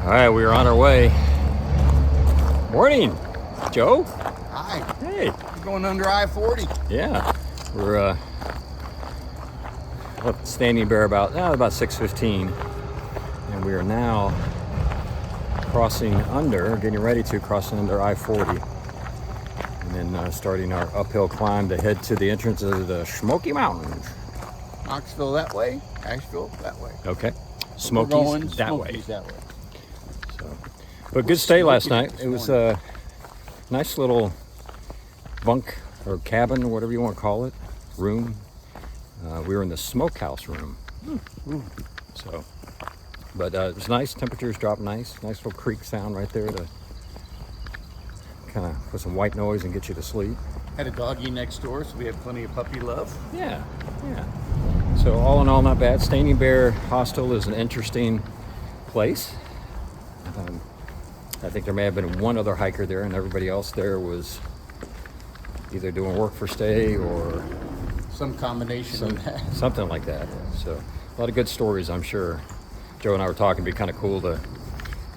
All right, we are on our way. Morning, Joe. Hi. Hey. We're going under I-40. Yeah, we're up Standing Bear about 6:15, and we are now crossing getting ready to crossing under I-40, and then starting our uphill climb to head to the entrance of the Smoky Mountains. Knoxville that way, Asheville that way. Okay, Smokies that way. that way. So, but good stay last night. It was a nice little bunk or cabin or whatever you want to call it, room. We were in the smokehouse room. So, but it was nice. Temperatures dropped nice. Nice little creek sound right there to kind of put some white noise and get you to sleep. Had a doggy next door, so we had plenty of puppy love. Yeah. So all in all, not bad. Standing Bear Hostel is an interesting place. I think there may have been one other hiker there, and everybody else there was either doing work for stay or some combination of that. Something like that. So a lot of good stories, I'm sure. Joe and I were talking, it'd be kind of cool to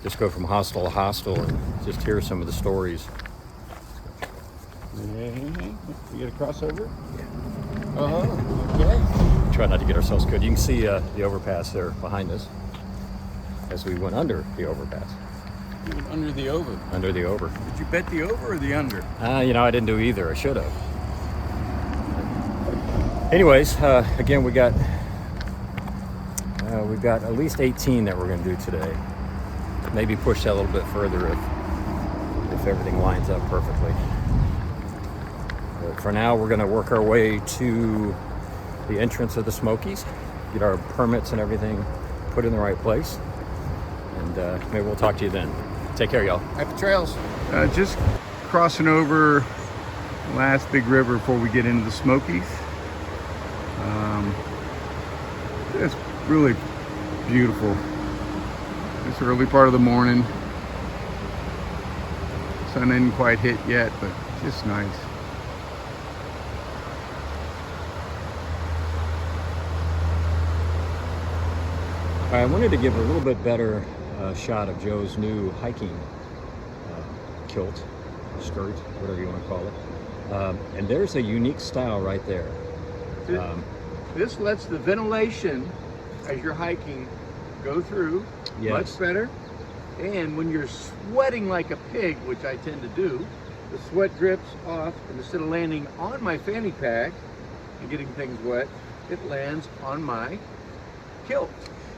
just go from hostel to hostel and just hear some of the stories. Hey. You get a crossover? Yeah. Oh, okay. Try not to get ourselves good. You can see the overpass there behind us as we went under the overpass. You went under the over. Under the over. Did you bet the over or the under? I didn't do either. I should have. Anyways, again, we've got at least 18 that we're going to do today. Maybe push that a little bit further if everything lines up perfectly. But for now, we're going to work our way to the entrance of the Smokies, get our permits and everything put in the right place, and maybe we'll talk to you then. Take care, y'all. Happy trails. Just crossing over the last big river before we get into the Smokies. It's really beautiful. It's the early part of the morning. Sun isn't quite hit yet, but just nice. I wanted to give a little bit better shot of Joe's new hiking kilt, skirt, whatever you want to call it. And there's a unique style right there. This lets the ventilation as you're hiking go through much better. And when you're sweating like a pig, which I tend to do, the sweat drips off, and instead of landing on my fanny pack and getting things wet, it lands on my kilt.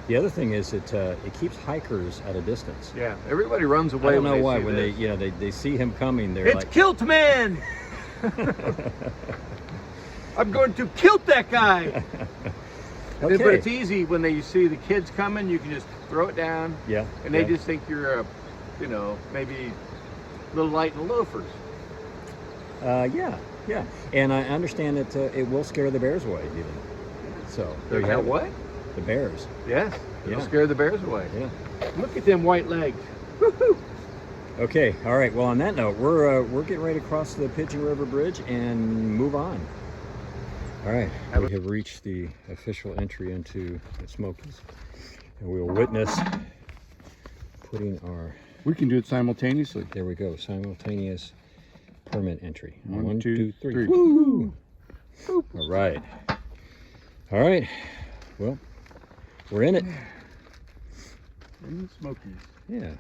The other thing is it keeps hikers at a distance. Yeah, everybody runs away. I don't know why. when they see him coming, they're it's like, Kilt Man! I'm going to kilt that guy! okay. But it's easy when you see the kids coming, you can just throw it down. Yeah. And they just think you're maybe a little light in the loafers. Yeah. And I understand that it will scare the bears away even. So there you have it. What? The bears. Yes. It'll Yeah. scare the bears away. Yeah. Look at them white legs. Woo-hoo. Okay. All right. Well, on that note, we're getting ready to cross the Pigeon River Bridge and move on. All right. We have reached the official entry into the Smokies, and we will witness putting our. We can do it simultaneously. There we go. Simultaneous permit entry. One, two, three. Woo! All right. All right. Well, we're in it. In the Smokies. Yeah.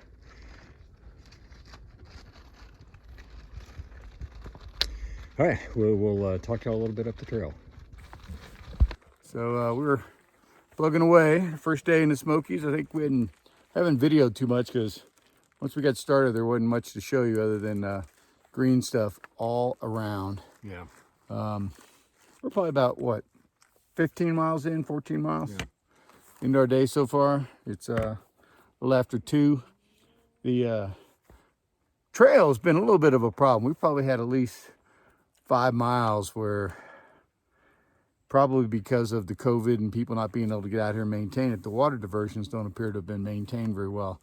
All right. We'll talk to y'all a little bit up the trail. So we were plugging away. First day in the Smokies. I think we haven't videoed too much because once we got started, there wasn't much to show you other than green stuff all around. Yeah. We're probably about, 15 miles in, 14 miles into our day so far. It's a little after 2. The trail has been a little bit of a problem. We've probably had at least 5 miles where, probably because of the COVID and people not being able to get out here and maintain it, the water diversions don't appear to have been maintained very well.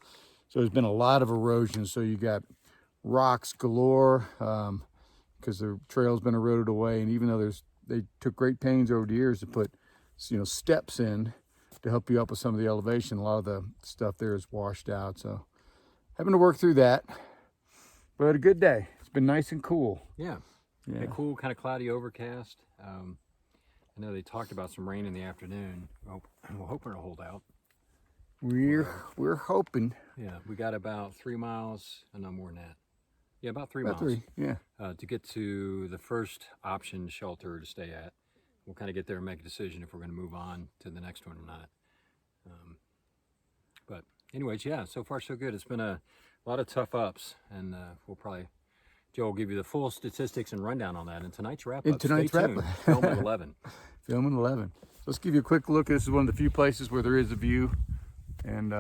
So there's been a lot of erosion. So you got rocks galore because the trail's been eroded away. And even though they took great pains over the years to put, steps in to help you up with some of the elevation, a lot of the stuff there is washed out. So having to work through that. But a good day. It's been nice and cool. Yeah. Yeah. Cool, kind of cloudy, overcast. I know they talked about some rain in the afternoon. We're hoping to hold out. We're hoping. Yeah, we got about 3 miles, no more than that. Yeah, about 3 About miles. 3, yeah. To get to the first option shelter to stay at. We'll kind of get there and make a decision if we're going to move on to the next one or not. But anyways, yeah, so far so good. It's been a lot of tough ups, and Joe will give you the full statistics and rundown on that in tonight's wrap up. Stay tuned. Film at 11. Film at 11. Let's give you a quick look. This is one of the few places where there is a view, and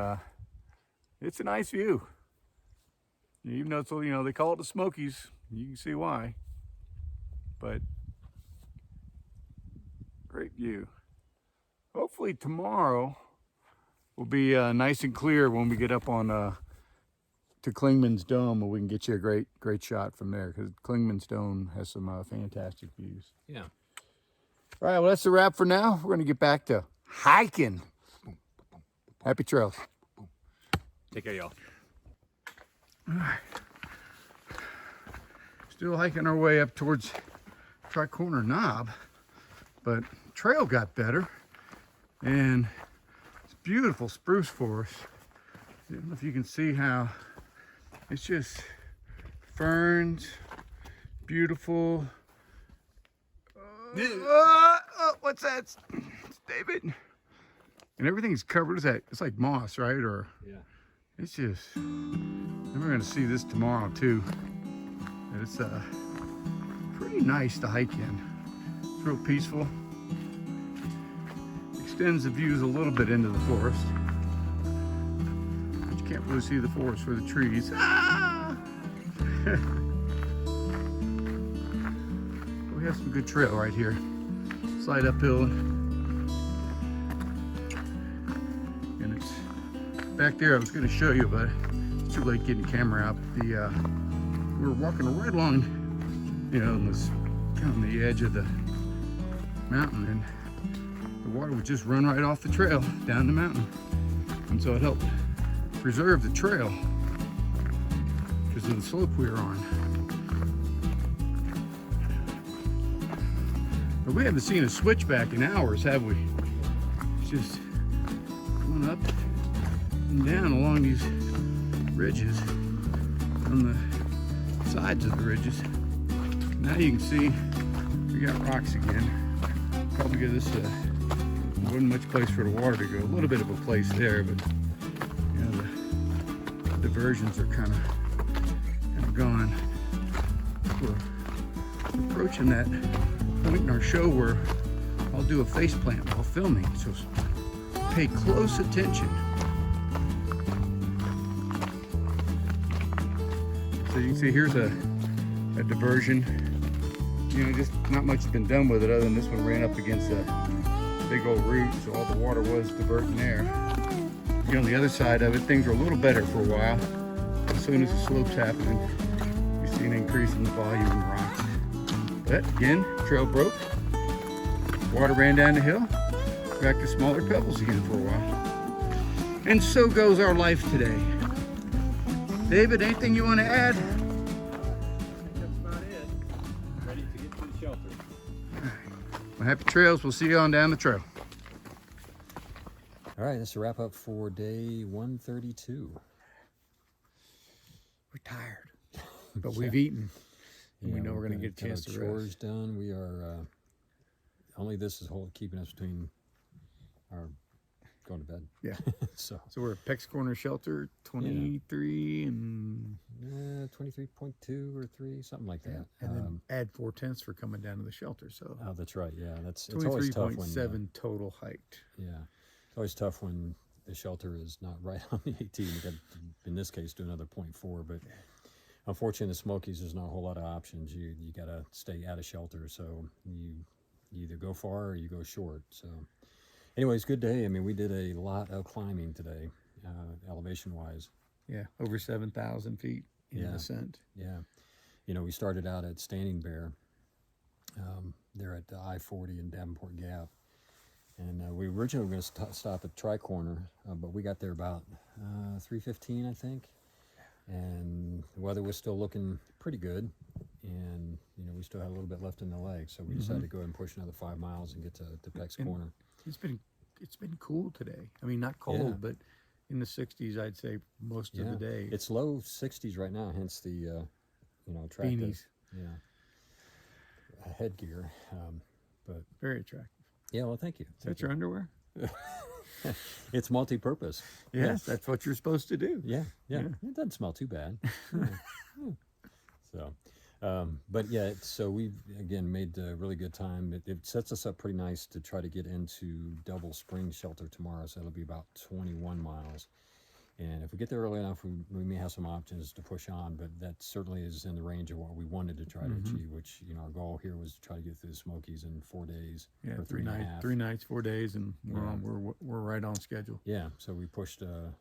it's a nice view. Even though it's, they call it the Smokies, you can see why. But great view. Hopefully tomorrow will be nice and clear when we get up on to Klingman's Dome, where we can get you a great shot from there, because Klingman's Dome has some fantastic views. Yeah. All right, well, that's the wrap for now. We're going to get back to hiking. Happy trails. Take care, y'all. All right. Still hiking our way up towards Tri-Corner Knob, but trail got better, and it's beautiful spruce forest. I don't know if you can see how it's just ferns, beautiful. What's that? It's David. And everything's covered. It's like moss, right? Or yeah. It's just. And we're gonna see this tomorrow too. And it's pretty nice to hike in. It's real peaceful. Extends the views a little bit into the forest. But you can't really see the forest for the trees. Ah! We have some good trail right here. Slight uphill. And it's back there. I was going to show you, but it's too late getting the camera out. We were walking right along, on this kind of on the edge of the mountain, and the water would just run right off the trail down the mountain. And so it helped preserve the trail because of the slope we were on. But we haven't seen a switchback in hours, have we? It's just going up and down along these ridges, on the sides of the ridges. Now you can see we got rocks again. Probably because this wasn't much place for the water to go. A little bit of a place there, but the diversions are kind of gone. We're approaching that point in our show where I'll do a face plant while filming, so pay close attention. So you can see here's a diversion. Just not much has been done with it other than this one ran up against a big old root, so all the water was diverting there. On the other side of it, things are a little better for a while. As soon as the slope's happening, you see an increase in the volume of the rocks. But again, trail broke. Water ran down the hill. Back to smaller pebbles again for a while. And so goes our life today. David, anything you want to add? That's about it. Ready to get to the shelter. Well, happy trails. We'll see you on down the trail. All right, that's a wrap up for day 132. We're tired, but we've eaten. And we know we're going to get a chance to chores rest. done. We are only this is keeping us between our going to bed. Yeah. so we're at Pecks Corner Shelter, 23 and 23.2 or 3, something like that. And then add 4/10 for coming down to the shelter. So that's right. Yeah, it's always tough when 23.7 total height. Yeah, it's always tough when the shelter is not right on the 18. You got, in this case, do another 0.4, but. Unfortunately, in the Smokies, there's not a whole lot of options. You got to stay out of shelter, so you either go far or you go short. So, anyways, good day. I mean, we did a lot of climbing today, elevation-wise. Yeah, over 7,000 feet in ascent. Yeah, we started out at Standing Bear. There at the I-40 in Davenport Gap, and we originally were going to stop at Tri-Corner, but we got there about 3:15, I think. and the weather was still looking pretty good, and we still had a little bit left in the leg, so we decided to go ahead and push another 5 miles and get to Pecks Corner. It's been cool today. I mean, not cold, but in the 60s, I'd say most of the day. It's low 60s right now, hence the attractive Beanies. headgear. But Very attractive. yeah, well, thank you. Is that your underwear? It's multi-purpose. Yes, that's what you're supposed to do. Yeah. It doesn't smell too bad. So, but yeah, so we've again made a really good time. It sets us up pretty nice to try to get into Double Spring Shelter tomorrow. So it'll be about 21 miles. And if we get there early enough, we may have some options to push on, but that certainly is in the range of what we wanted to try to achieve, which, our goal here was to try to get through the Smokies in 4 days. Yeah, or 3.5. 3 nights, 4 days, and we're right on schedule. Yeah, so we pushed a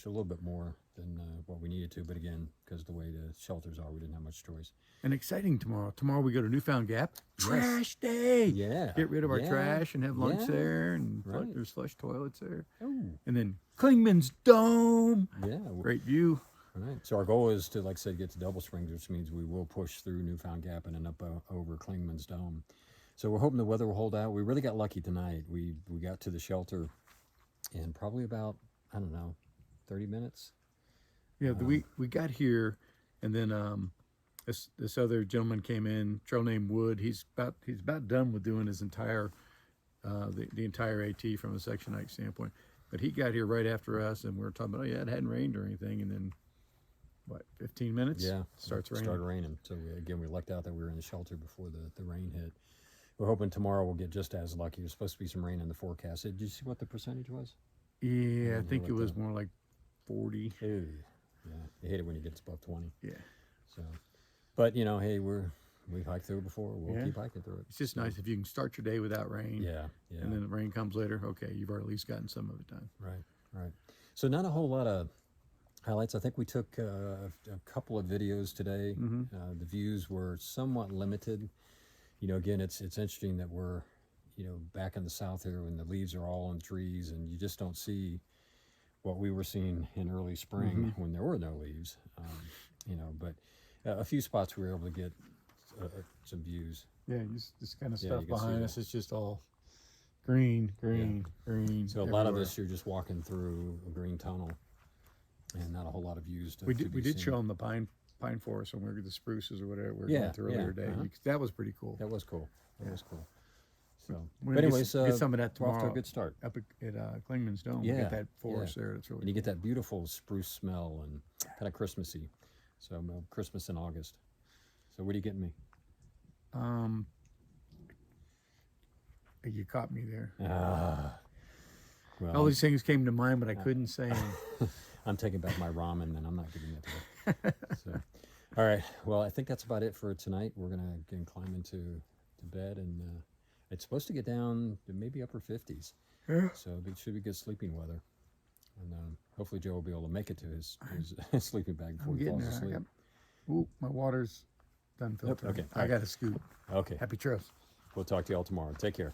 little bit more than what we needed to, but again, because of the way the shelters are, we didn't have much choice. And exciting tomorrow. Tomorrow we go to Newfound Gap. Trash day. Yeah. Get rid of our trash and have lunch Yeah. there, and Right. there's flush toilets there. Oh. And then Klingman's Dome. Yeah. Great view. Right. So our goal is to, like I said, get to Double Springs, which means we will push through Newfound Gap and then up over Klingman's Dome. So we're hoping the weather will hold out. We really got lucky tonight. We got to the shelter in probably about, 30 minutes. Yeah, we got here, and then this other gentleman came in, Trail named Wood. He's about done with doing his entire the entire AT from a section height standpoint. But he got here right after us, and we were talking about, it hadn't rained or anything, and then 15 minutes? Yeah, started raining. So we lucked out that we were in the shelter before the rain hit. We're hoping tomorrow we'll get just as lucky. There's supposed to be some rain in the forecast. Did you see what the percentage was? Yeah, I think it was more like 40. Ew. Yeah, you hate it when it gets above 20. Yeah. So, but hey, we've hiked through it before. We'll keep hiking through it. It's just nice if you can start your day without rain. Yeah. And then the rain comes later. Okay, you've at least gotten some of it done. Right. So not a whole lot of highlights. I think we took a couple of videos today. The views were somewhat limited. Again, it's interesting that we're, back in the south here when the leaves are all on trees and you just don't see what we were seeing in early spring when there were no leaves. But a few spots we were able to get some views. Yeah, this kind of Yeah, stuff you can see behind that. us, it's just all green. So a lot of this, you're just walking through a green tunnel and not a whole lot of views to We be did seen. show them the pine forest when we were at the spruces or whatever we were going through earlier today. That was pretty cool. That was cool. So, We're but gonna anyways, get some of that we're off to tomorrow a good start. up at Klingman's Dome. We Yeah, get that forest there. That's really And you get that beautiful spruce smell and kind of Christmassy. So Christmas in August. So what are you getting me? You caught me there. Well, All these things came to mind, but I couldn't say them. I'm taking back my ramen and I'm not giving it to you. So, all right. Well, I think that's about it for tonight. We're gonna again climb into bed, and it's supposed to get down to maybe upper 50s. Yeah. So it should be good sleeping weather. And hopefully Joe will be able to make it to his sleeping bag before I'm he getting falls there. asleep. Ooh, my water's done filtering. Okay, I got a scoop. Okay. Happy trails. We'll talk to you all tomorrow. Take care.